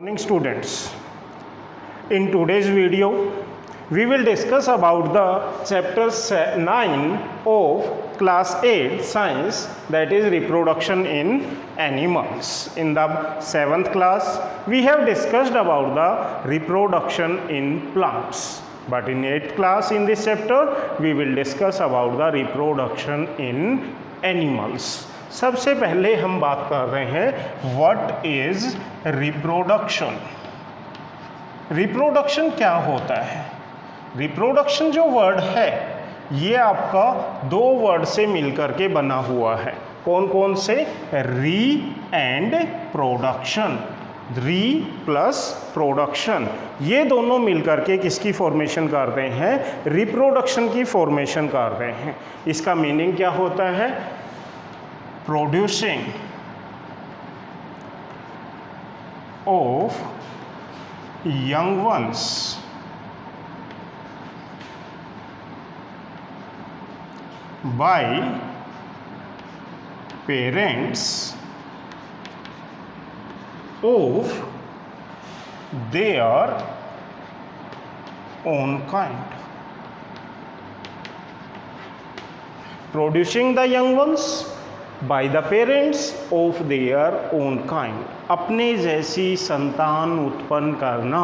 Morning students, in today's video we will discuss about the chapter 9 of class 8 science, that is reproduction in animals. In the 7th class we have discussed about the reproduction in plants, but in 8th class in this chapter we will discuss about the reproduction in animals. सबसे पहले हम बात कर रहे हैं what is reproduction. Reproduction क्या होता है? रिप्रोडक्शन जो वर्ड है ये आपका दो वर्ड से मिलकर के बना हुआ है। कौन कौन से? री एंड प्रोडक्शन। री प्लस प्रोडक्शन, ये दोनों मिलकर के किसकी फॉर्मेशन करते हैं? रिप्रोडक्शन की फॉर्मेशन करते हैं। इसका मीनिंग क्या होता है? Producing of young ones by parents of their own kind. Producing the young ones by the parents of their own kind. अपने जैसी संतान उत्पन्न करना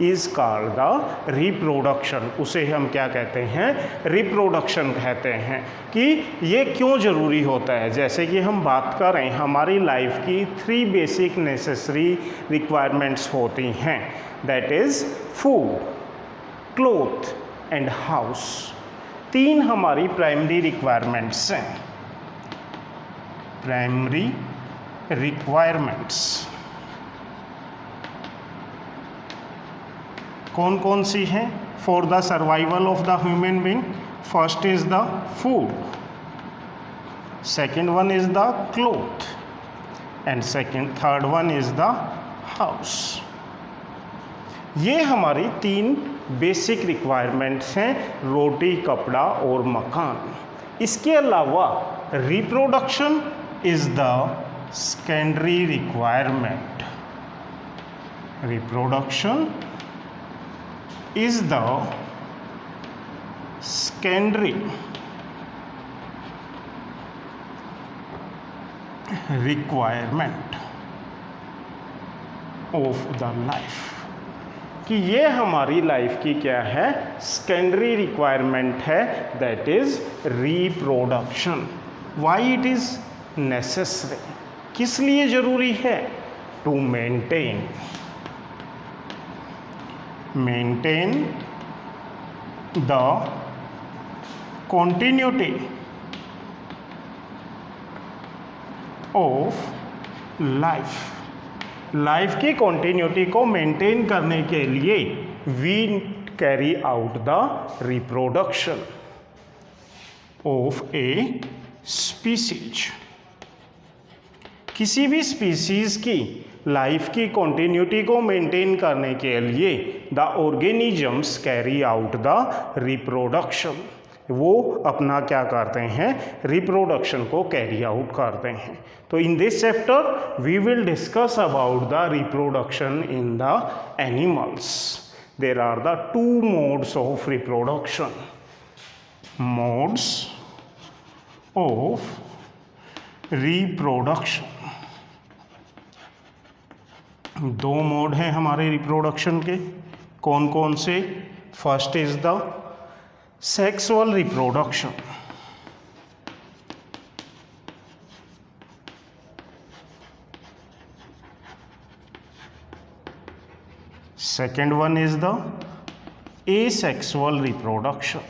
is called the reproduction. उसे हम क्या कहते हैं? रिप्रोडक्शन कहते हैं। कि ये क्यों ज़रूरी होता है? जैसे कि हम बात करें, हमारी लाइफ की 3 बेसिक नेसेसरी रिक्वायरमेंट्स होती हैं, that is food, cloth and house. 3 हमारी प्राइमरी रिक्वायरमेंट्स हैं। प्राइमरी रिक्वायरमेंट्स कौन कौन सी हैं for the survival of the human being? First is the food, second one is the cloth and third one is the house. ये हमारी 3 basic requirements हैं, रोटी, कपड़ा और मकान। इसके अलावा reproduction is the secondary requirement. Reproduction is the secondary requirement of the life. कि ये हमारी लाइफ की क्या है? सेकेंडरी रिक्वायरमेंट है, that is reproduction. Why it is necessary? किस लिए जरूरी है? To maintain the continuity of life की कंटिन्यूटी को मेंटेन करने के लिए we carry out the reproduction of a species. किसी भी स्पीसीज की लाइफ की कंटिन्यूटी को मेंटेन करने के लिए the organisms carry out the reproduction. वो अपना क्या करते हैं? रिप्रोडक्शन को कैरी आउट करते हैं। तो in this chapter we will discuss about the reproduction in the animals. There are the 2 modes of reproduction. Modes of reproduction, 2 mode हैं हमारे रिप्रोडक्शन के। कौन कौन से? First is the sexual reproduction, second one is the asexual reproduction.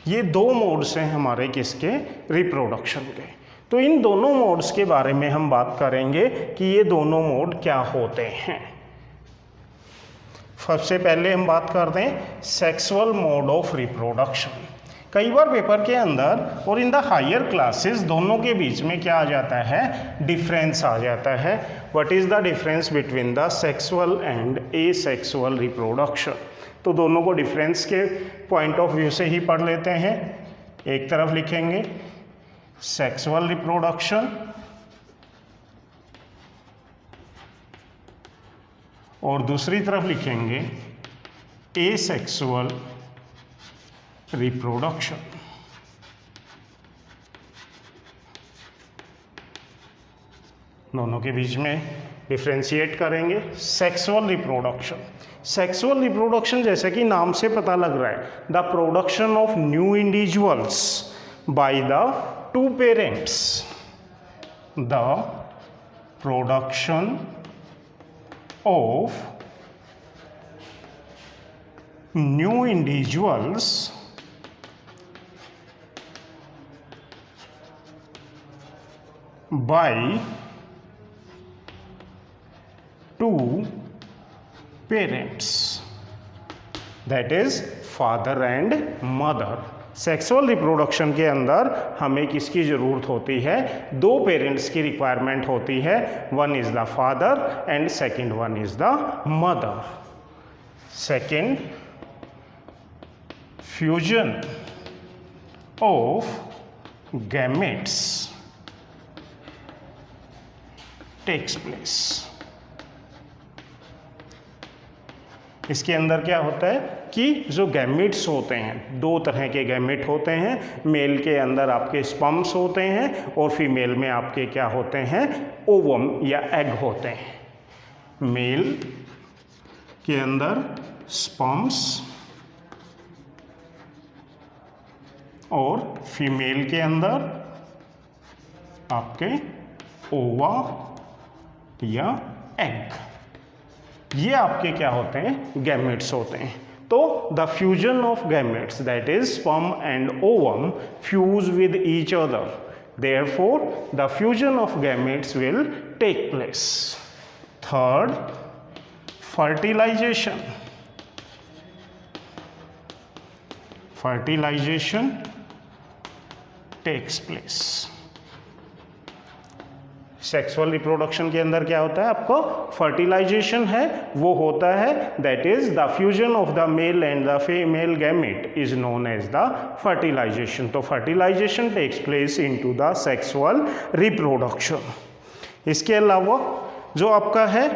ये 2 modes हैं हमारे किसके? रिप्रोडक्शन के। तो इन दोनों मोड्स के बारे में हम बात करेंगे कि ये दोनों मोड क्या होते हैं। सबसे पहले हम बात करते हैं सेक्सुअल मोड ऑफ रिप्रोडक्शन। कई बार पेपर के अंदर और इन द हायर क्लासेस दोनों के बीच में क्या आ जाता है? डिफरेंस आ जाता है। What is the difference between the sexual and asexual reproduction? तो दोनों को डिफरेंस के पॉइंट ऑफ व्यू से ही पढ़ लेते हैं। एक तरफ लिखेंगे सेक्सुअल रिप्रोडक्शन और दूसरी तरफ लिखेंगे एसेक्सुअल रिप्रोडक्शन। दोनों के बीच में डिफ्रेंशिएट करेंगे। सेक्सुअल रिप्रोडक्शन, सेक्सुअल रिप्रोडक्शन जैसे कि नाम से पता लग रहा है, the production of new individuals by the two parents, the production of new individuals by two parents, that is father and mother। Sexual reproduction के अंदर हमें किसकी ज़रूरत होती है? दो पेरेंट्स की रिक्वायरमेंट होती है, one is the father and second one is the mother. Second, fusion of gametes takes place. इसके अंदर क्या होता है कि जो गैमेट्स होते हैं, दो तरह के गैमेट होते हैं। मेल के अंदर आपके स्पर्म्स होते हैं और फीमेल में आपके क्या होते हैं? ओवम या एग होते हैं। मेल के अंदर स्पर्म्स और फीमेल के अंदर आपके ओवा या एग, ये आपके क्या होते हैं? गैमेट्स होते हैं। तो the fusion of gametes, that is sperm and ovum, fuse with each other, therefore the fusion of gametes will take place. Third, fertilization, fertilization takes place. Sexual reproduction के अंदर क्या होता है? आपको फर्टिलाइजेशन है, वो होता है that is the fusion of the male and the female gamete is known as the fertilization. तो fertilization takes place into the sexual reproduction. इसके अलावा जो आपका है,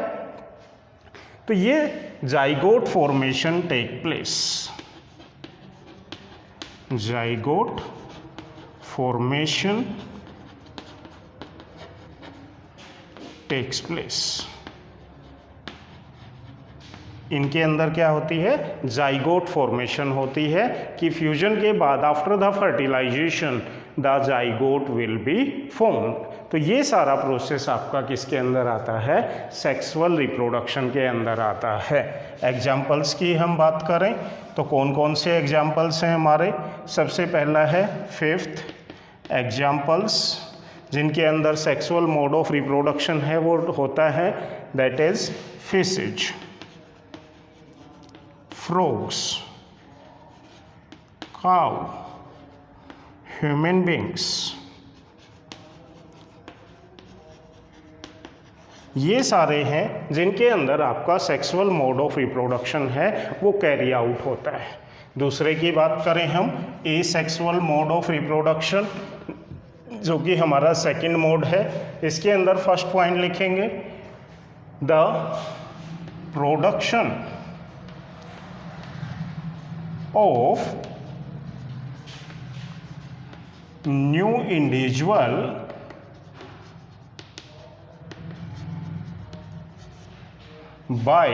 तो ये zygote formation take place, zygote formation takes place. इनके अंदर क्या होती है? जाइगोट फॉर्मेशन होती है कि फ्यूजन के बाद after the fertilization the zygote will be formed. तो ये सारा प्रोसेस आपका किसके अंदर आता है? सेक्सुअल रिप्रोडक्शन के अंदर आता है। एग्जाम्पल्स की हम बात करें तो कौन कौन से एग्जाम्पल्स हैं हमारे? सबसे पहला है फिफ्थ एग्जाम्पल्स, जिनके अंदर सेक्सुअल मोड ऑफ रिप्रोडक्शन है वो होता है that is fishes, frogs, cow, human beings. ये सारे हैं जिनके अंदर आपका सेक्सुअल मोड ऑफ रिप्रोडक्शन है वो कैरी आउट होता है। दूसरे की बात करें हम, एसेक्सुअल मोड ऑफ रिप्रोडक्शन, जो कि हमारा सेकंड मोड है। इसके अंदर फर्स्ट पॉइंट लिखेंगे the production of new individual by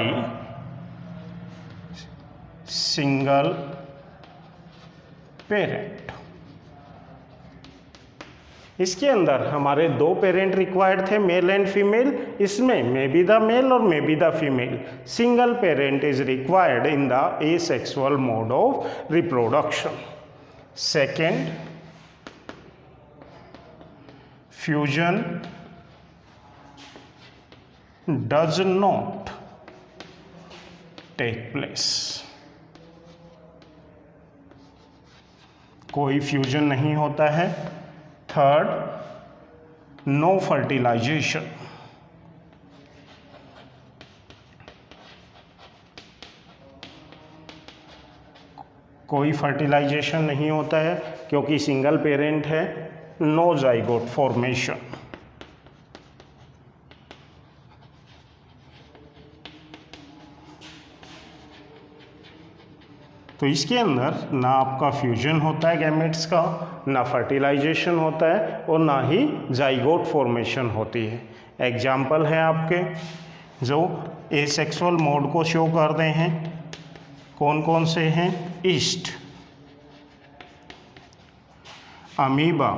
single parent. इसके अंदर हमारे दो पेरेंट रिक्वायर्ड थे, मेल एंड फीमेल। इसमें मे बी द मेल और may be the female. Single parent is required in the asexual mode of reproduction. Second, fusion does not take place. कोई fusion नहीं होता है। थर्ड, नो फर्टिलाइजेशन। कोई fertilization नहीं होता है क्योंकि सिंगल पेरेंट है, नो जाइगोट फॉर्मेशन। तो इसके अंदर ना आपका फ्यूजन होता है गैमेट्स का, ना फर्टिलाइजेशन होता है और ना ही जाइगोट फॉर्मेशन होती है। एग्जाम्पल है आपके जो एसेक्सुअल मोड को शो करते हैं, कौन कौन से हैं? East, amoeba,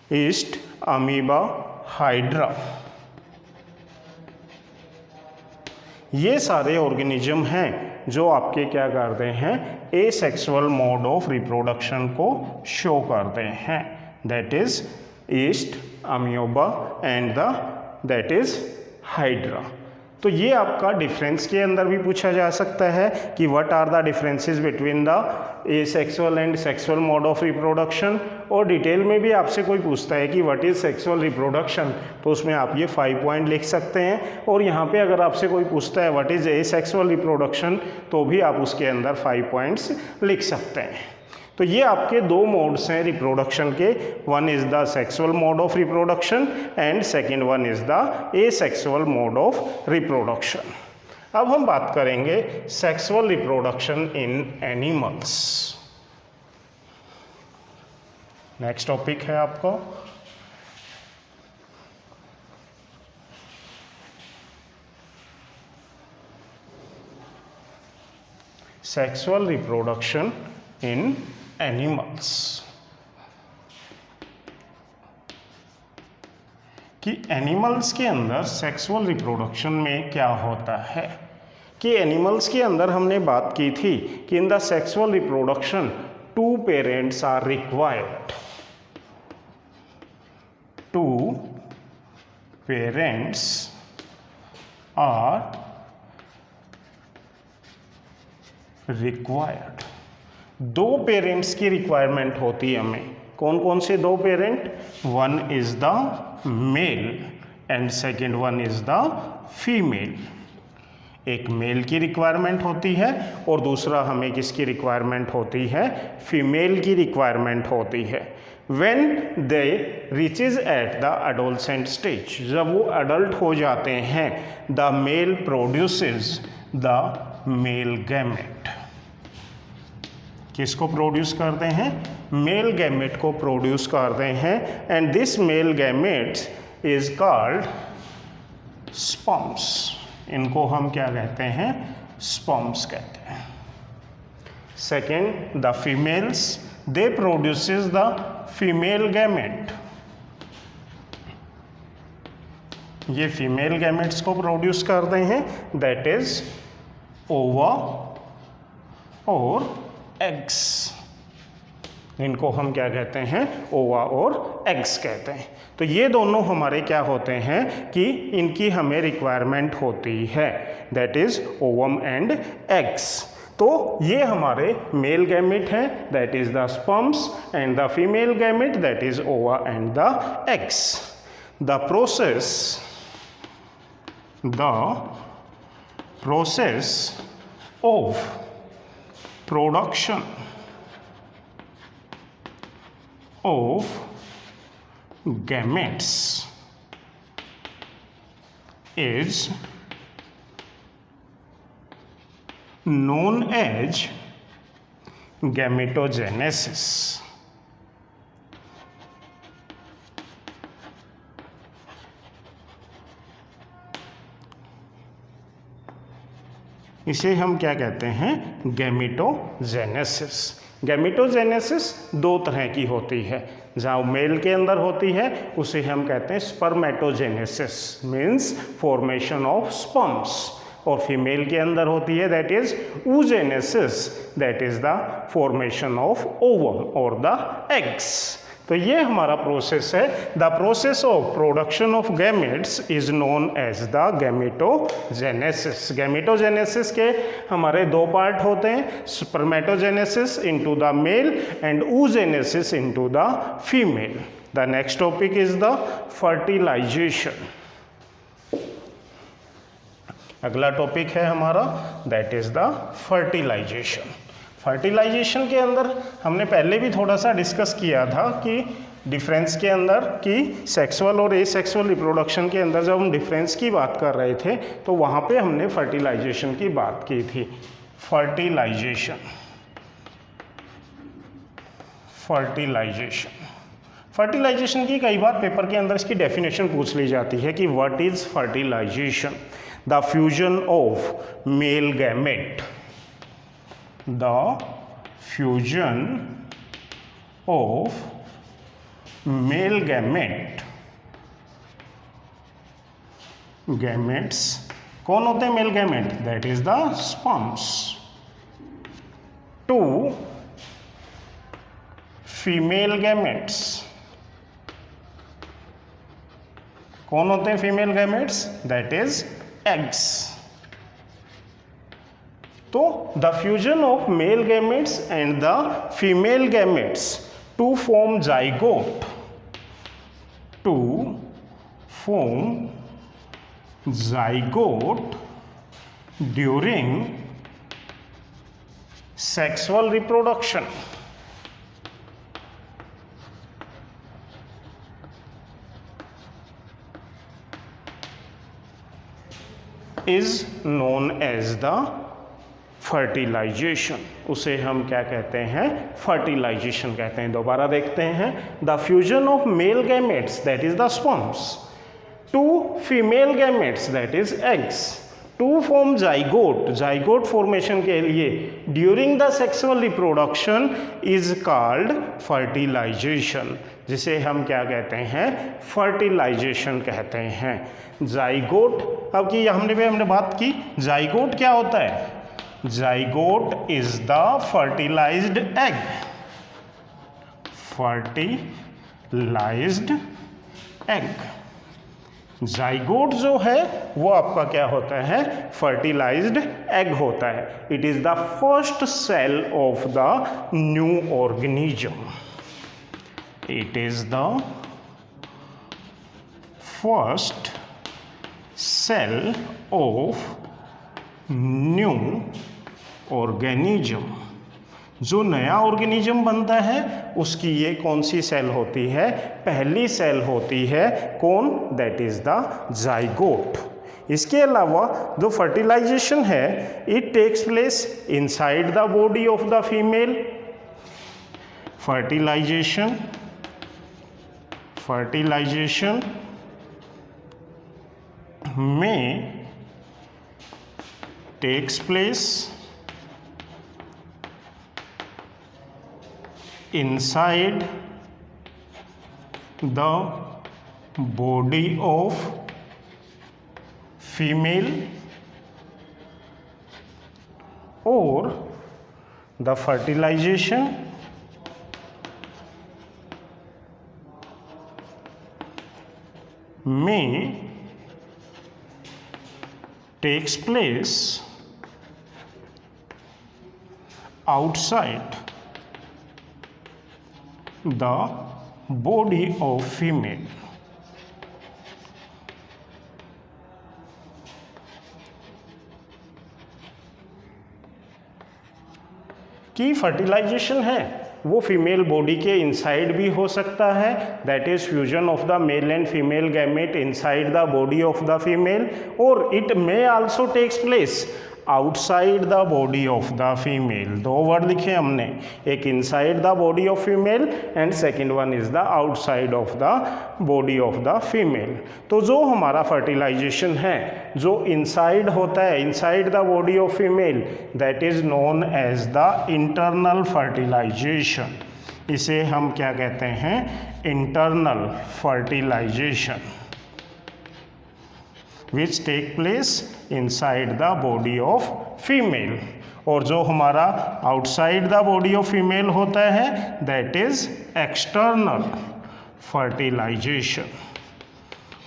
east, amoeba, hydra, ये सारे ऑर्गेनिज्म हैं जो आपके क्या करते हैं? एसेक्सुअल मोड ऑफ रिप्रोडक्शन को शो करते हैं। That is east, amoeba and that is hydra. तो ये आपका डिफरेंस के अंदर भी पूछा जा सकता है कि what are the differences between the asexual and sexual mode of reproduction. और डिटेल में भी आपसे कोई पूछता है कि व्हाट इज सेक्सुअल रिप्रोडक्शन, तो उसमें आप ये 5 पॉइंट लिख सकते हैं। और यहाँ पे अगर आपसे कोई पूछता है व्हाट इज एसेक्सुअल रिप्रोडक्शन, तो भी आप उसके अंदर 5 पॉइंट्स लिख सकते हैं। तो ये आपके 2 मोड्स हैं रिप्रोडक्शन के, one is the sexual mode of reproduction and second one is the asexual mode of reproduction. अब हम बात करेंगे sexual reproduction in animals. Next topic है आपका सेक्सुअल रिप्रोडक्शन इन एनिमल्स। कि एनिमल्स के अंदर सेक्सुअल रिप्रोडक्शन में क्या होता है। कि एनिमल्स के अंदर हमने बात की थी कि in the sexual reproduction 2 parents are required. 2 parents are required. 2 parents की रिक्वायरमेंट होती है हमें। कौन कौन से 2 parent? One is the male and second one is the female. एक मेल की रिक्वायरमेंट होती है और दूसरा हमें किसकी रिक्वायरमेंट होती है? फीमेल की रिक्वायरमेंट होती है। When they reaches at the adolescent stage, जब वो अडल्ट हो जाते हैं, the male produces the male gamete. किसको प्रोड्यूस करते हैं? मेल गैमेट को प्रोड्यूस करते हैं। And this male gametes is called sperms. इनको हम क्या कहते हैं? स्पर्म्स कहते हैं। Second, the females, they produces the female gamete. ये फीमेल गैमेट्स को प्रोड्यूस करते हैं, दैट इज ओवा और एग्स। इनको हम क्या कहते हैं? ओवा और एग्स कहते हैं। तो ये दोनों हमारे क्या होते हैं कि इनकी हमें रिक्वायरमेंट होती है, that is ovum and eggs. तो ये हमारे मेल गैमेट हैं, that is the sperms, and the female gamete, that is ova and the eggs. The process of production of gametes is known as gametogenesis. इसे हम क्या कहते हैं? Gametogenesis. Gametogenesis 2 तरह की होती है। जहाँ मेल के अंदर होती है उसे हम कहते हैं spermatogenesis, means formation of sperms, और फीमेल के अंदर होती है that is oogenesis, that is the formation of ovum और द एग्स। तो ये हमारा प्रोसेस है। The process of production of gametes is known as the gametogenesis. Gametogenesis के हमारे 2 पार्ट होते हैं, स्पर्मेटोजेनेसिस इनटू द मेल एंड oogenesis into the female. The next topic is the fertilization. अगला टॉपिक है हमारा that is the fertilization. Fertilization के अंदर हमने पहले भी थोड़ा सा डिस्कस किया था कि डिफरेंस के अंदर कि सेक्सुअल और एसेक्सुअल रिप्रोडक्शन के अंदर जब हम डिफरेंस की बात कर रहे थे तो वहाँ पे हमने फर्टिलाइजेशन की बात की थी। फर्टिलाइजेशन फर्टिलाइजेशन की कई बार पेपर के अंदर इसकी डेफिनेशन पूछ ली जाती है कि what is fertilization? The fusion of male gamete, the fusion of male gametes. कौन होते हैं male gamete? That is the sperms to female gametes. कौन होते हैं female gametes? That is eggs. तो the fusion of male gametes and the female gametes to form zygote, to form zygote during sexual reproduction is known as the fertilization. उसे हम क्या कहते हैं? Fertilisation कहते हैं। दोबारा देखते हैं। The fusion of male gametes that is the sperms to female gametes that is eggs to form zygote. Zygote formation के लिए during the sexual reproduction is called fertilization, जिसे हम क्या कहते हैं? फर्टिलाइजेशन कहते हैं। जाइगोट, अब की हमने बात की जाइगोट क्या होता है? Zygote is the fertilized egg. Fertilized egg. Zygote जो है वो आपका क्या होता है? फर्टिलाइज्ड एग होता है। It is the first cell of the new organism. It is the first cell of new organism. जो नया ऑर्गेनिज्म बनता है उसकी ये कौन सी सेल होती है? पहली सेल होती है। कौन? That is the zygote. इसके अलावा जो फर्टिलाइजेशन है it takes place inside the body of the female. Fertilization में takes place inside the body of female or the fertilization may takes place outside the body of female। की fertilisation है वो female body के inside भी हो सकता है, that is fusion of the male and female gamete inside the body of the female, और it may also takes place outside the body of the female. दो वर्ड लिखे हमने, एक inside the body of female and second one is the outside of the body of the female. तो जो हमारा fertilization है जो इनसाइड होता है, inside the body of female, that is known as the internal fertilization. इसे हम क्या कहते हैं? Internal fertilization which take place inside the body of female। और जो हमारा outside the body of female होता है that is external fertilization।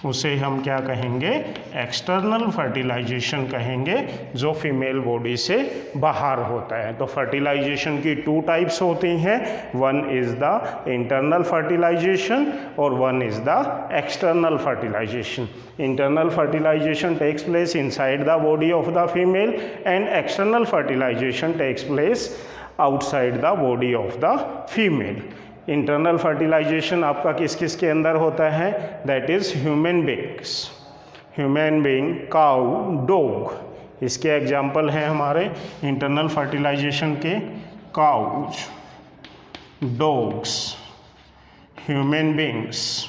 उसे हम क्या कहेंगे, एक्सटर्नल फर्टिलाइजेशन कहेंगे, जो फीमेल बॉडी से बाहर होता है। तो फर्टिलाइजेशन की 2 टाइप्स होती हैं, one is the internal fertilization और one is the external fertilization. Internal fertilization takes place inside the body of the female and external fertilization takes place outside the body of the female. Internal fertilization आपका किस किस के अंदर होता है, that is human beings, human being, cow, dog. इसके example हैं हमारे इंटरनल फर्टिलाइजेशन के, काउज, डॉग्स, ह्यूमन बींग्स।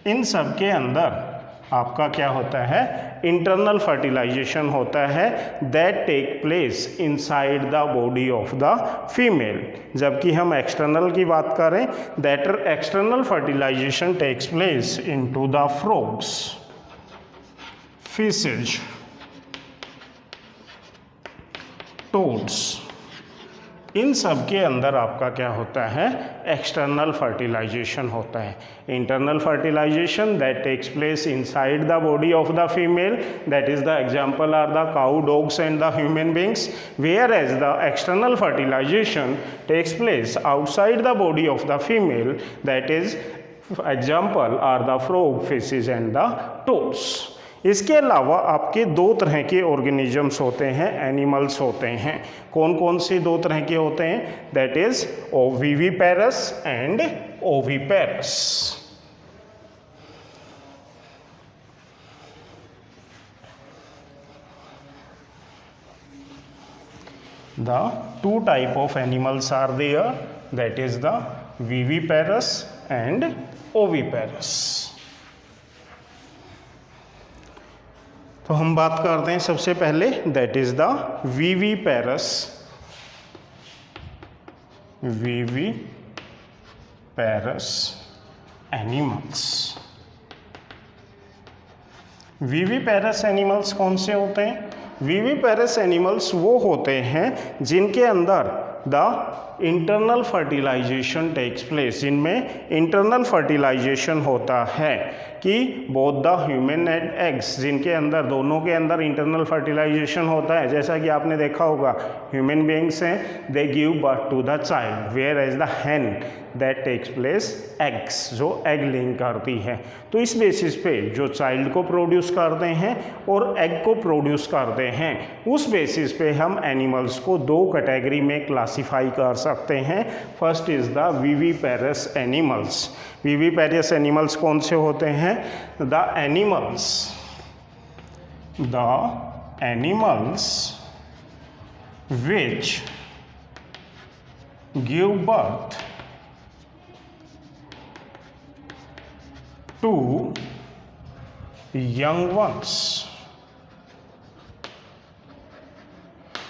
इन सब के अंदर आपका क्या होता है, इंटरनल फर्टिलाइजेशन होता है, that take place inside the body of the female. जबकि हम एक्सटर्नल की बात करें, that external fertilization takes place into the frogs, fishes, toads. इन सब के अंदर आपका क्या होता है, एक्सटर्नल फर्टिलाइजेशन होता है। Internal fertilization that takes place inside the body of the female, that is the example are the cow, dogs and the human beings, whereas the external fertilization takes place outside the body of the female, that is example are the frog, fishes and the toads. इसके अलावा आपके 2 तरह के organisms होते हैं, animals होते हैं। कौन कौन से 2 तरह के होते हैं, that is ovoviviparous and oviparous. The 2 type of animals are there, that is the viviparous and oviparous। तो हम बात करते हैं सबसे पहले, that is the viviparous, viviparous animals. Viviparous animals कौन से होते हैं, विविपेरस एनिमल्स वो होते हैं जिनके अंदर the internal fertilization takes place, जिनमें इंटरनल फर्टिलाइजेशन होता है कि both the human and eggs, जिनके अंदर दोनों के अंदर इंटरनल फर्टिलाइजेशन होता है। जैसा कि आपने देखा होगा, ह्यूमन बींग्स हैं, they give birth to the child, whereas the hen that takes place eggs, जो एग लेइंग करती है। तो इस बेसिस पे जो चाइल्ड को प्रोड्यूस करते हैं और एग को प्रोड्यूस करते हैं, उस बेसिस पे हम एनिमल्स को 2 कैटेगरी में क्लासीफाई कर सकते हैं। First is the viviparous animals. Viviparous animals कौन से होते हैं, the animals which give birth to young ones.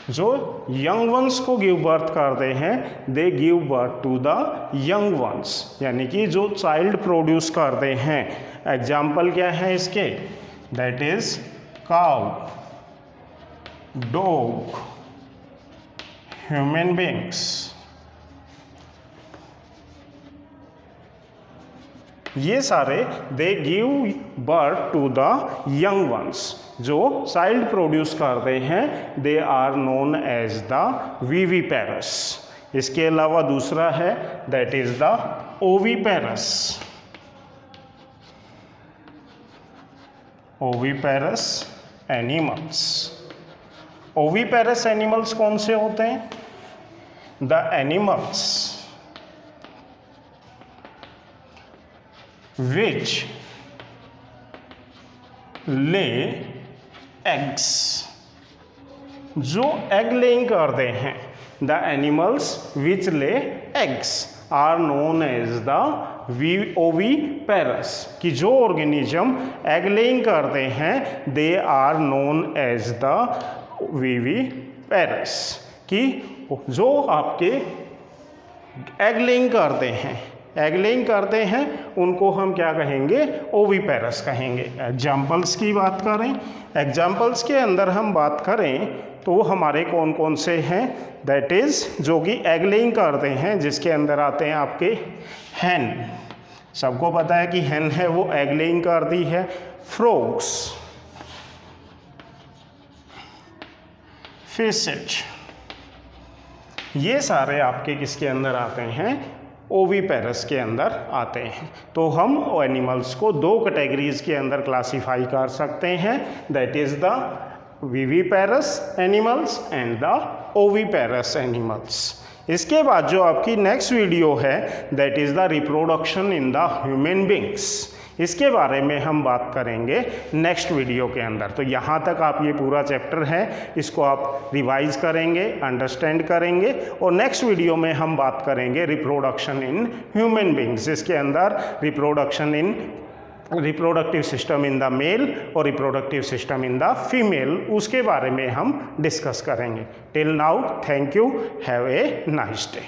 जो यंग वंस को गिव बर्थ करते हैं, they give birth to the young ones, यानी कि जो चाइल्ड प्रोड्यूस करते हैं। एग्जाम्पल क्या है इसके, that is cow, dog, human beings. ये सारे they give birth to the young ones, जो चाइल्ड प्रोड्यूस करते हैं, they are known as the viviparous. इसके अलावा दूसरा है, that is the oviparous. Oviparous animals. Oviparous animals कौन से होते हैं, the animals which lay eggs, जो एग लेइंग करते हैं, the animals which lay eggs are known as the oviparous, कि जो ऑर्गेनिज्म एग लेइंग करते हैं, they are known as the viviparous, कि जो आपके एग लेइंग करते हैं, एग लेइंग करते हैं, उनको हम क्या कहेंगे, ओविपेरस कहेंगे। एग्जाम्पल्स की बात करें, एग्जाम्पल्स के अंदर हम बात करें तो हमारे कौन कौन से हैं, दैट इज़ जो कि एग लेइंग करते हैं, जिसके अंदर आते हैं आपके हैन, सबको पता है कि hen है वो एग लेइंग करती है। फ्रॉग्स, फिशेज, ये सारे आपके किसके अंदर आते हैं, ओविपेरस के अंदर आते हैं। तो हम एनिमल्स को दो कैटेगरीज के अंदर क्लासिफाई कर सकते हैं, that is the viviparous animals and the oviparous animals. इसके बाद जो आपकी नेक्स्ट वीडियो है that is the reproduction in the human beings, इसके बारे में हम बात करेंगे नेक्स्ट वीडियो के अंदर। तो यहाँ तक आप ये पूरा चैप्टर है इसको आप रिवाइज करेंगे, अंडरस्टैंड करेंगे, और नेक्स्ट वीडियो में हम बात करेंगे रिप्रोडक्शन इन ह्यूमन बींग्स। इसके अंदर reproduction in reproductive system in the male और reproductive system in the female, उसके बारे में हम डिस्कस करेंगे। Till now, thank you, have a nice day.